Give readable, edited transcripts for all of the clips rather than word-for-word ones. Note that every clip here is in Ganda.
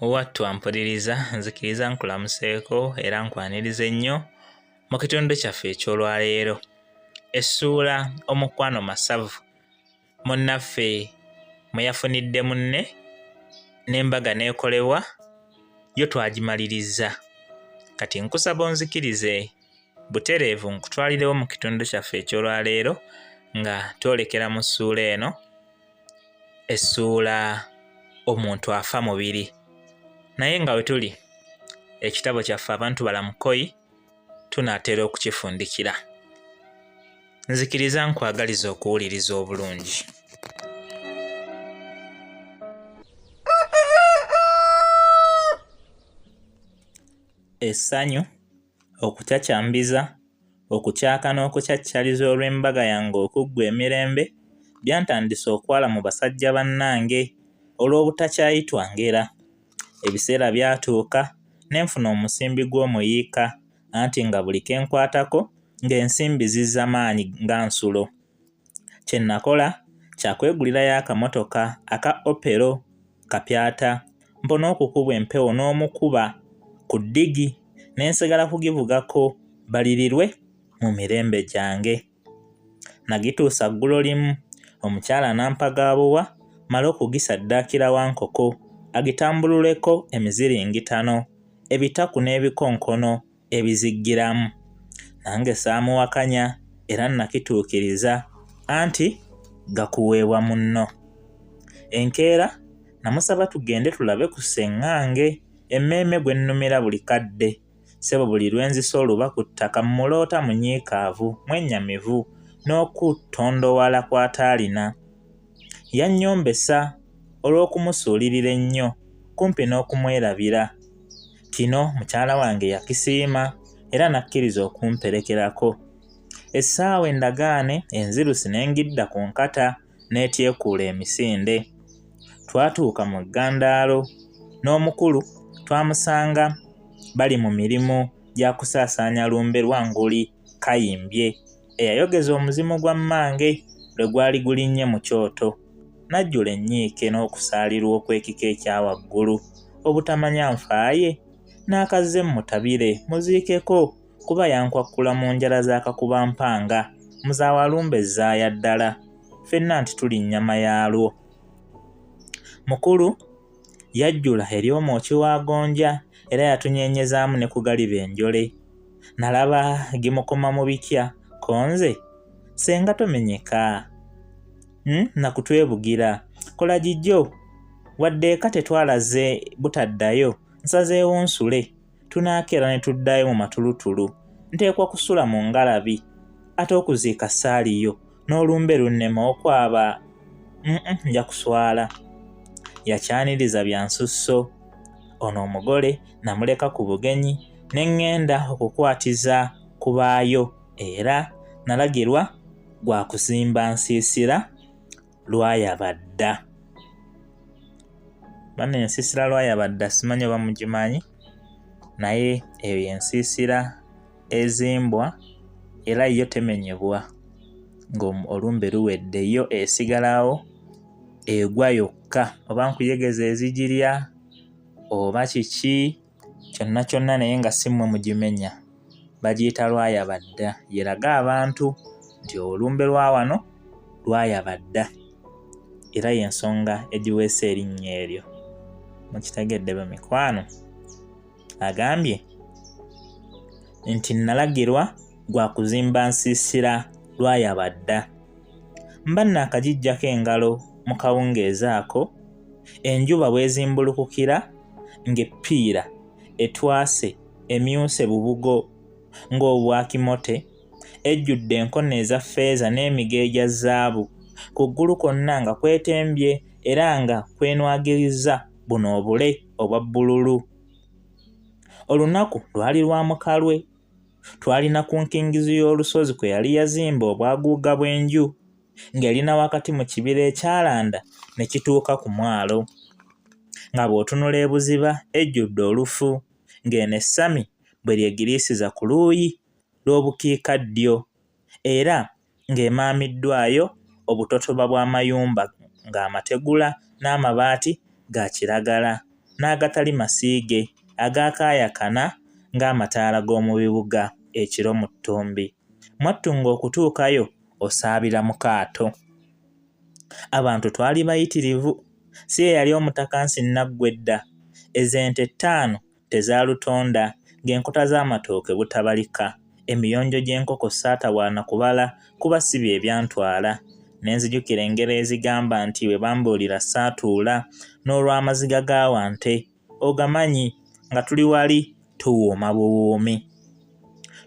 Wattu ampuliriza nzikiriza nkulamuseeko era nkwaniriza ennyo mu kitundu kyaffe eky'olwaleero. Essuula omukwano masavu munnaffe mwe yafunidde munne n'embaga n'ekolebwa yo twagimaliriza. Kati nkusaba onzikirize butereevu nkutwalirewo mu kitundu kyaffe eky'olwaleero nga twolekera mu ssuula eno, essuula omuntu afa mubiri. Naye nga we tuli ekitabo kyaffe abantu balamukoyi tunaatera okukifundikira. Nzikiriza nkwagaliza okuwuliriza obulungi. Essanyu, okukyakyambiza, okukyaka n'okukyakyaliza olw'embaga yange okuggwa emirembe byantandise okwala mu basajja bannange olw'obutakyayitwa ngera. Ebiseera byatuuka nenfuna omusimbi gw'omuyiika, anti nga buli kenkwatako ng'ensimbi zizza maanyi nga nsulo. Kye nakola kyakwegulirayo akamotoka aka Opero kapyata mpona okukubwa empewo n'omukuba ku ddigi n'ensigala kugivugako balirirwe mu mirembe gyange. Nagituusa ggulo limu omukyala n'ampagaabuwa male okugisaddaakira Wankoko agitambululeko emiziringitano, ebitaku n'ebikonkono ebiziggiramu. Nange saamuwakanya era nakituukiriza, anti gakuweebwa munno. Enkeera namusaba tugende tulabe ku sseŋŋange, emmeeme gwe nnumira buli kadde. Ssebo buli lwe nzisa oluba ku ttaka mmuloota munyiikaavu, mwennyamivu n'okutondowala kw'ataalina. Yannyombesa olw'okumusuulirira ennyo kumpi n'okumwerabira. Kino mukyala wange yakisiima era nakkiriza okumperekerako. Essaawa endagaane enzirusi n'engidda ku nkata n'etyekuula emisinde. Twatuuka mu ggandaalo n'omukulu twamusanga bali mu mirimu gya kusaasaanya lumbe Lwanguli Kayimbye eyayogeza omuzimu gwa mmange lwe gwali gulinnye mu kyoto. Najjula ennyiike n'okusaalirwa okw'ekika ekya waggulu, obutamanya nfaaye n'akazze mmutabire muziikeko kuba yankwakkula mu njala z'akakuba mpanga, muzaawalumbe ezzaaya ddala, ffenna nti tuli nnyama yaalwo. Mukulu yajjula eri omwoki wa gonja era yatunyeenyezaamu ne ku galiba enjole. Nalaba gimukoma mu bikya, konze senga tomenyeka. Nakutwebugira kola gijjo, wadde eka tetwalaze butaddayo, nsazeewo nsule, tunaakera ne tuddayo mu matulutulu. Nteekwa kusula mu ngalabi ate okuziika ssaaliyo n'olumbe lunnema okwaba. Nja kuswala. Yakyaniriza bya nsusso. Ono omugole namuleka ku bugenyi ne ŋŋenda okukwatiza kubaayo era nalagirwa gwa kuzimba nsiisira Lwayabadda. Bano ensiisira Lwayabadda simanyi oba mugimanyi, naye eyo ensiisira ezimbwa era yo temenyebwa ng'olumbe luwedde, yo esigalawo egwa yokka. Oba nkuyegeza ezigirya oba kiki kyonna kyonna naye nga si mmwe mugimenya. Bagiyita Lwayabadda, yeraga abantu nti olumbe lwa wano Lwayabadda, era y'ensonga egiweesa erinnya eryo. Mukitegedde be mikwano? Agambye nti nalagirwa gwa kuzimba nsiisira Lwayabadda. Mba nnaakagijjako engalo mu kawungeezi ako, enjuba bw'ezimbulukukira ng'eppiira etwase emyuse bubugo ng'obwakimote, ejjudde enkono eza ffeeza n'emiga egya zaabu, ku ggulu kwonna nga kwetembye era nga kwenwagiriza buno obule obwa bbululu. Olunaku lwali lwa mukalwe, twalina ku nkingizi y'olusozi kwe yali yazimba obwaguuga bw'enju, ng'erina wakati mu kibira ekyalanda ne kituuka ku mwalo. Nga bw'otunula ebuziba ejjudde olufu, ng'eno essami bwe lyegiriisiza ku luuyi lw'obukiikaddyo, era ng'emaamiddwayo obutotoba bw'amayumba ng'amategula n'amabaati ga kiragala. n'agatali masiige agaakaayakana ng'amataala g'omu bibuga ekiro mu ttumbi. Mwattu ng'okutuukayo osaabira mu kaato. Abantu twali bayitirivu, si ye yali omutakansi Naggwedda. Ezente 5 tezaalutonda, ng'enkota z'amatooke butabalika, emiyonjo gy'enkoko saatawaana kubala kuba si bye byantwala. Ne nzijukira engero ezigamba nti bwe bambuulira saatuula n'olw'amaziga ga wante, ogamanyi nga tuli wali tuwuuma buwuumi.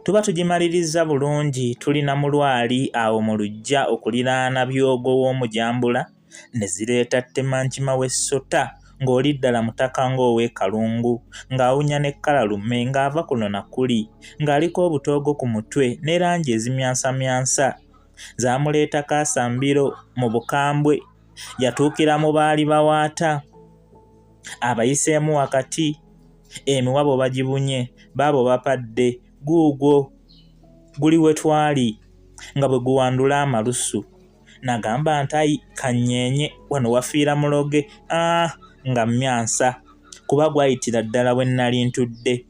Tuba tugimaliriza bulungi, tulina mu lwali awo mu luggya okuliraana Byogo w'Omujambula, ne zireeta Temankima w'Essota ng'oli ddala mutaka ng'ow'e Kalungu, ng'awunya ne Kalalume ng'ava kuno na kuli, ng'aliko obutoogo ku mutwe ne langi ezimyansamyansa. Zaamuleeta Kaasambiro mu bukambwe, yatuukira mu baali bawaata. Abayiseemu wakati, emiwabo bagibunye, baabo bapadde, guugwo guli we twali, nga bwe guwandula amalusu. Nagamba nti ayi kanyeenye wano wafiira muloge, nga mmyansa, kuba gwayitira ddala bwe nnali ntudde.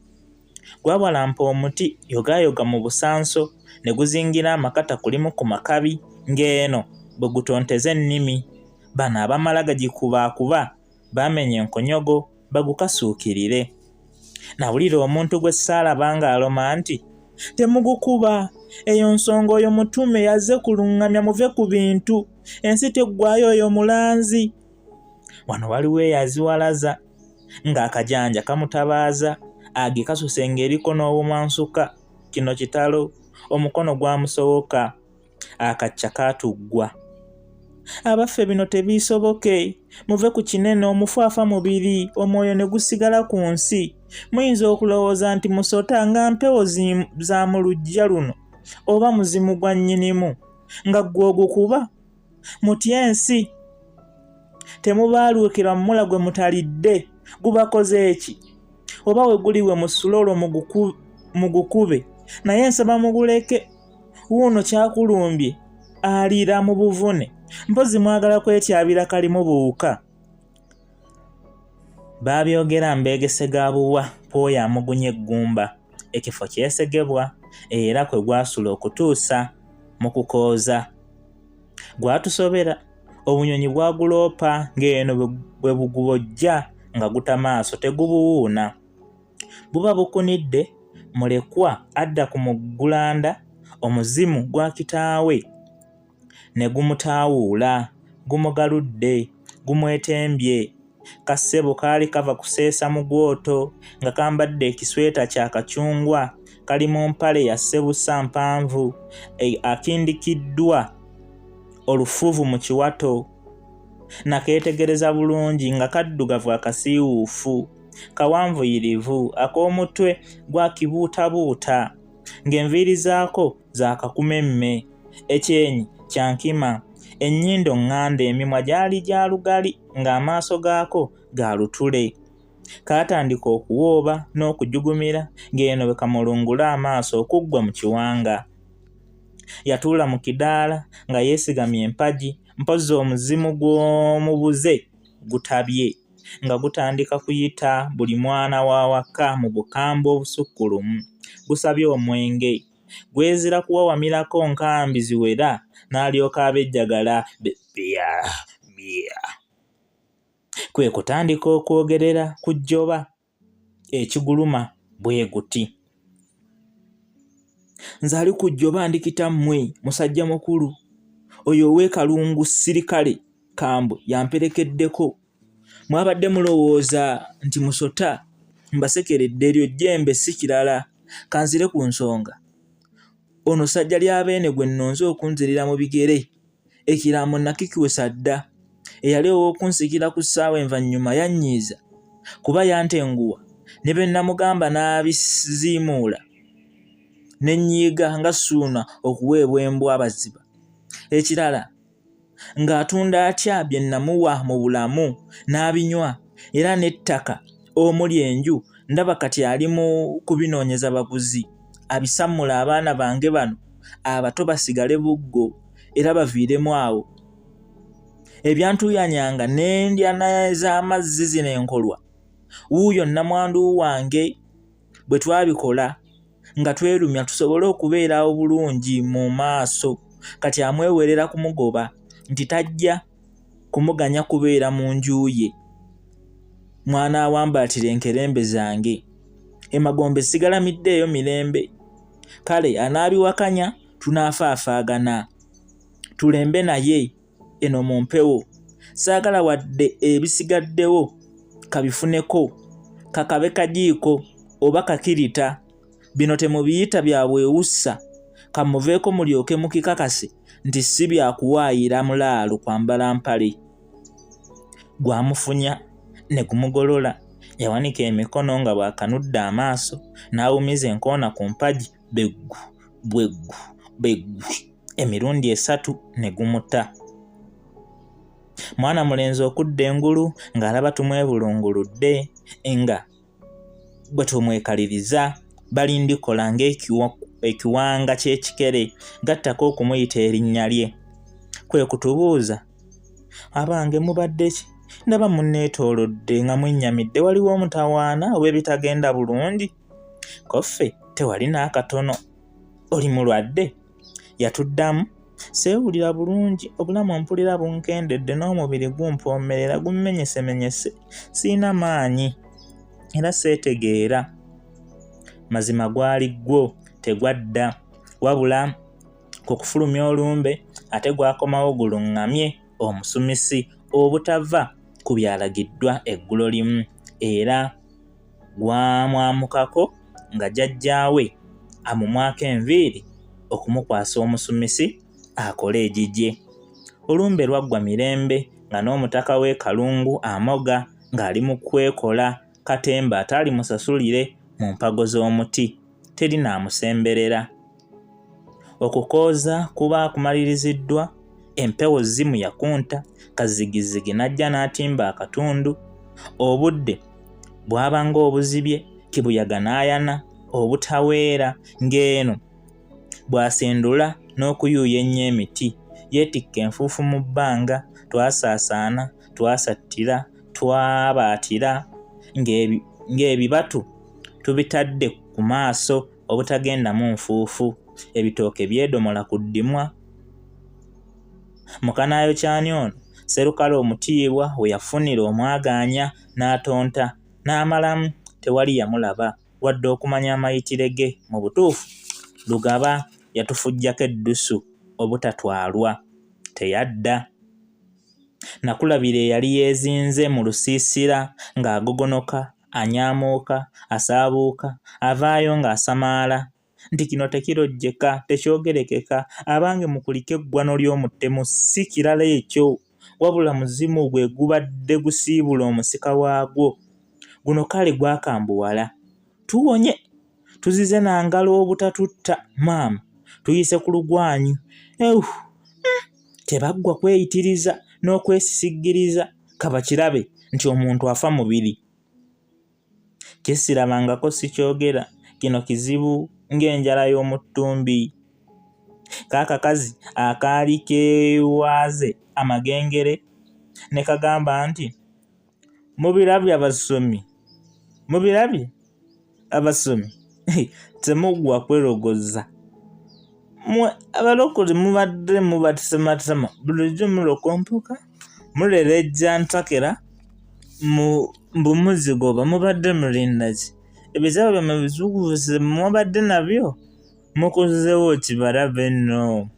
Gwawalampa omuti yogayoga mu busanso, ne guzingira amakata kulimu ku makabi, ng'eno bwe gutonteza ennimi. Bano abamala gagikubaakuba baamenya enkonyogo bagukasuukirire. Nawulira omuntu gwe ssaalaba ng'aloma nti, temugukuba, eyo nsonga oyo mutume yazze kuluŋŋamya muve ku bintu, ensi teggwayo oyo mulanzi. Wano waliwo eyaziwalaza, ng'akajanja kamutabaaza, agikasuse ng'eriko n'obumwansuka. Kino kitalo, omukono gwamusowoka, akacca kaatuggwa. Abaffe bino tebiisoboke, muve ku kinene, omufaafa mubiri, omwoyo ne gusigala ku nsi. Muyinza okulowooza nti musota nga mpewo za mu luggya luno, oba muzimu gwa nnyinimu, nga ggwe ogukuba. Mutya ensi, temubaaluukira mumula gwe mutalidde, gubakoze eki? Oba we guli we musula olwo mugukube, naye nsaba muguleke. Wuuno kyakulumbye, aliira mu buvune, mpozi mwagala kwetyabira kalimu buwuka. Baabyogera mbeegese ga buwa, pooyo amugunye eggumba, ekifo kyesegebwa, era kwe gwasula okutuusa mu kukooza. Gwatusobera, obunyonyi bwaguloopa, ng'eno bwe bugubojja nga guta maaso tegubuwuuna. Buba bukunidde, mulekwa adda ku muggulanda, omuzimu gwa kitaawe ne gumutaawuula, gumugaludde, gumwetembye. Kassebo kaali kava kuseesa mu gwoto, nga kambadde ekisweta kya kacungwa, kali mu mpale ya ssebusa mpanvu, akindikiddwa olufuvu mu kiwato. Nakeetegereza bulungi nga kaddugavu akasiiwuufu, kawanvuyirivu, ak'omutwe gwakibuutabuuta, ng'enviiri zaako zaakakumemme, ekyenyi kyankima, ennyindo ŋŋanda, emimwa gyali gya lugali, ng'amaaso gaako ga lutule. Kaatandika okuwooba n'okujugumira, ng'eno bwe kamulungula amaaso okuggwa mu kiwanga. Yatuula mu kidaala nga yeesigamye empagi, mpozi omuzimu gw'omubuze gutabye, nga gutandika kuyita buli mwana wa waka mu bukambwe obusukkulumu. Gusabye omwenge, gwezira kuwawamirako nkambi ziwera, n'alyoka abejjagala bya. Kwe kutandika okwogerera ku jjoba ekiguluma bwe guti. Nze ali ku jjoba ndi kitammwe, musajja mukulu, oyo ow'e Kalungu sirikale kambwe yamperekeddeko. Mwabadde mulowooza nti musota mbasekeredde, eryo jjembe si kirala, kanzire ku nsonga. Ono sajja ly'abeene gwe nnonze okunzirira mu bigere, ekiraamo nakikiwesa dda. Eyali ow'okunsikira ku ssaawa envannyuma yannyiiza, kuba yantenguwa, ne be namugamba n'abiziimuula, ne nnyiiga nga ssuuna okuweebwa embwa abaziba. Ekirala ng'atunda atya bye namuwa mu bulamu n'abinywa, era n'ettaka omuli enju ndaba kati ali mu kubinoonyeza baguzi, abisammula abaana bange bano abato basigale buggo era baviiremu awo. Ebyantuyanyanga n'endya z'amazzi zino enkolwa wuuyo nnamwandu wange bwe twabikola nga twerumya tusobole okubeera obulungi mu maaso. Kati amwewerera kumugoba nti tajja kumuganya kubeera mu nju ye. Mwana awambaatira enkerembe zange, emagombe sigalamiddeeyo mirembe. Kale anaabiwakanya tunaafaafaagana, tulembe naye eno mu mpewo. Saagala wadde ebisigaddewo kabifuneko, kakabe kajiiko oba kakirita. Bino temubiyita bya bwewussa, kamuveeko mulyoke mukikakase nti si byakuwaayira mulaalo kwambala mpale. Gwamufunya ne gumugolola, yawanika emikono nga bw'akanudde amaaso, n'awumiza enkoona ku mpagi, beggu bweggu beggu, emirundi 3 ne gumuta. Mwana mulenzi okudda engulu ng'alaba tumwebulunguludde, nga bwe tumwekaliriza balindikola ng'ekiwanga ky'ekikere, gattako okumuyita erinnya lye. Kwe kutubuuza, abange mubadde ki? Ndaba munneetoolodde nga mwennyamidde, waliwo omutawaana oba ebitagenda bulungi? Koffe tewali n'akatono, oli mulwadde? Yatuddamu, seewulira bulungi, obulamu mpulira bunkendedde n'omubiri gumpoomerera gummenyesemenyese, siina maanyi era seetegeera. Mazima gwali gwo tegwadda, wabula ku kufulumya olumbe ate gwakomawo guluŋŋamye omusumisi obutava ku byalagiddwa eggulo limu, era gwamwamukako nga jjajjaawe amumwako enviiri okumukwasa omusumisi akole egigye. Olumbe lwaggwa mirembe nga n'omutaka w'e Kalungu amoga ng'ali mu kwekola katemba ataali musasulire mu mpago z'omuti, teri naamusemberera. Okukooza kuba kumaliriziddwa, empewo zimu yakunta, kazigizigi n'ajja n'atimba akatundu. Obudde bwabanga obuzibye, kibuyaga n'ayana obutaweera, ng'eno bw'asendula n'okuyuuya ennyo emiti, yeetikka enfuufu mu bbanga. Twasaasaana, twasattira, twabaatira, ng'ebibatu tubitadde ku maaso obutagendamu nfuufu. Ebitooke byedomola ku ddimwa. Mukanaayo kyani ono, Sserukale omutiibwa we yafunira omwagaanya n'atonta, n'amalamu tewali yamulaba wadde okumanya amayitire ge. Mu butuufu Lugaba yatufujjako eddusu obutatwalwa, teyadda. Nakulabira eyali yeezinze mu lusiisira ng'agogonoka, anyaamuuka, asaabuuka, avaayo ng'asamaala nti kino tekirojjeka, tekyogerekeka, abange mukulike eggwano ly'omuttemu si kirala ekyo, wabula muzimu gwe gubadde gusiibula omusika waagwo. Guno kale gwakambuwala, tuwonye, tuzize na ngalo obutatutta maama, tuyise ku lugwanyu. Tebaggwa kweyitiriza n'okwesisiggiriza, kabakirabe nti omuntu afa mubiri. Kyesirabangako sikyogera, kino kizibu ng'enjala y'omu ttumbi. Kaakakazi akaali keewaaze amagengere ne kagamba nti, mubirabye abasomi, mubirabye abasomi, temuggwa kwerogoza. Mwe abalokole mubadde mubatesematema, bulijjo mulokompoka, mulelejja ntakera, mbumuzigoba mubadde mulindaki. Ebisabo byammwe bizukuvuze mubadde nabyo, mukozeewo kibalabe nno.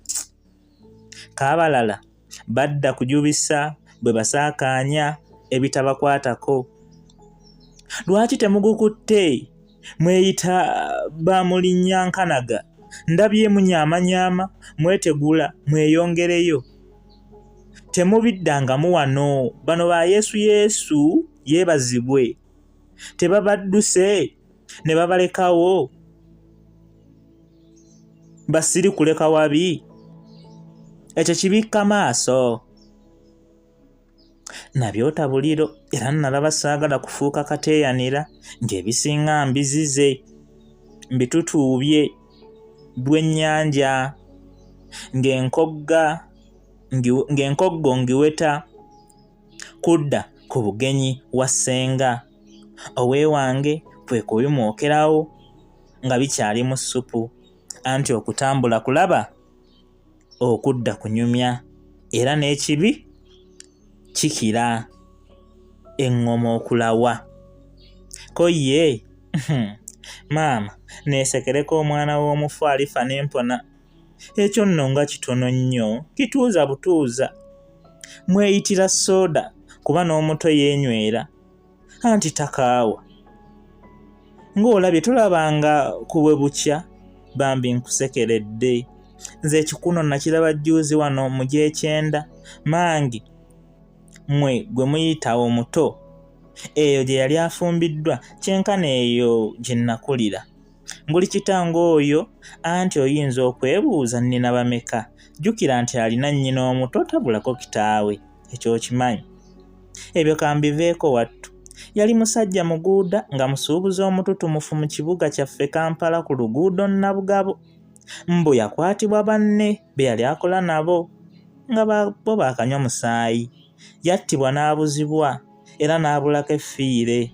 Kaabalala badda kujubisa bwe basaakaanya ebitabakwatako. Lwaki temugukutte? Mweyita bamulinnya nkanaga, ndabye munyaamanyama, mwetegula mweyongereyo. Temubiddangamu wano, bano ba Yesu yeebazibwe. Tebabadduse ne babalekawo, basiri kuleka wabi, ekyo kibikka maaso. Nabyota buliro era nalaba saagala kufuuka kateeyanira, ng'ebisinga mbizize, mbitutuubye bw'ennyanja, ng'enkoggo ngiweta kudda ku bugenyi wa ssenga. oweewange kwe kubimwokerawo nga bikyali mu ssupu, anti okutambula kulaba okudda kunyumya era n'ekibi kikira eŋŋoma okulawa. Ko ye maama neesekereko omwana w'omufu alifa n'empona. Ekyo nno nga kitono nnyo, kituuza butuuza. Mweyitira soda kuba n'omuto yeenywera, anti takaawa. Ng'olabye tulabanga ku bwe bukya, bambi nkusekeredde. Nze ekikuno nakiraba jjuuzi wano mu gy'ekyenda, mangi mmwe gwe muyita omuto, eyo gye yali afumbiddwa kyenkana eyo gye nakulira. Nguli kitange oyo, anti oyinza okwebuuza nnina bameka. Jjukira nti alina nnyina omuto tabulako kitaawe, ekyo okimanyi. Ebyo kambiveeko wattu. Yali musajja muguuda nga musuubuzi omututumufu mu kibuga kyaffe Kampala ku luguudo Nabugabo. Mbu yakwatibwa banne be yali akola nabo nga bo baakanywa musaayi. Yattibwa n'abuzibwa era n'abulako effiire.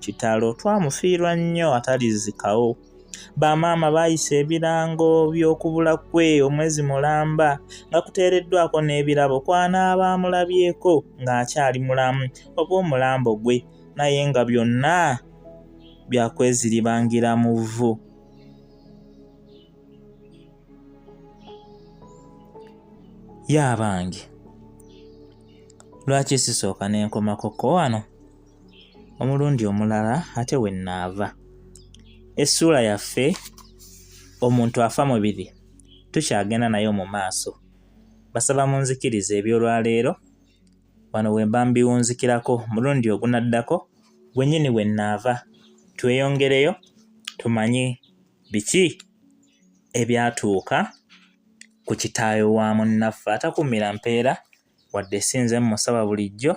Kitalo, twamufiirwa nnyo atalizikawo. Bamaama baayisa ebirango by'okubula kwe omwezi mulamba nga kuteereddwako n'ebirabo kw'anaaba amulabyeko ng'akyali mulamu oba omulambo gwe, naye nga byonna byakweziribangira mu vvu. Yaabange, lwaki sisooka n'enkomakoko wano omulundi omulala ate we nnaava? Essuula yaffe omuntu afa mubiri tukyagenda nayo mu maaso. Basaba munzikirize eby'olwaleero wano we mba mbiwunzikirako. Mulundi ogunaddako gwennyini we nnaava. Tweyongereyo tumanye biki ebyatuuka ku kitaawe wa munnaffe atakumira mpeera wadde sinze mmusaba bulijjo,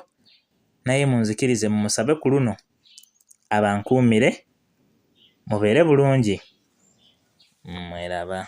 naye munzikirize mumusabe ku luno abankuumire. Mubeere bulungi. Mweraba.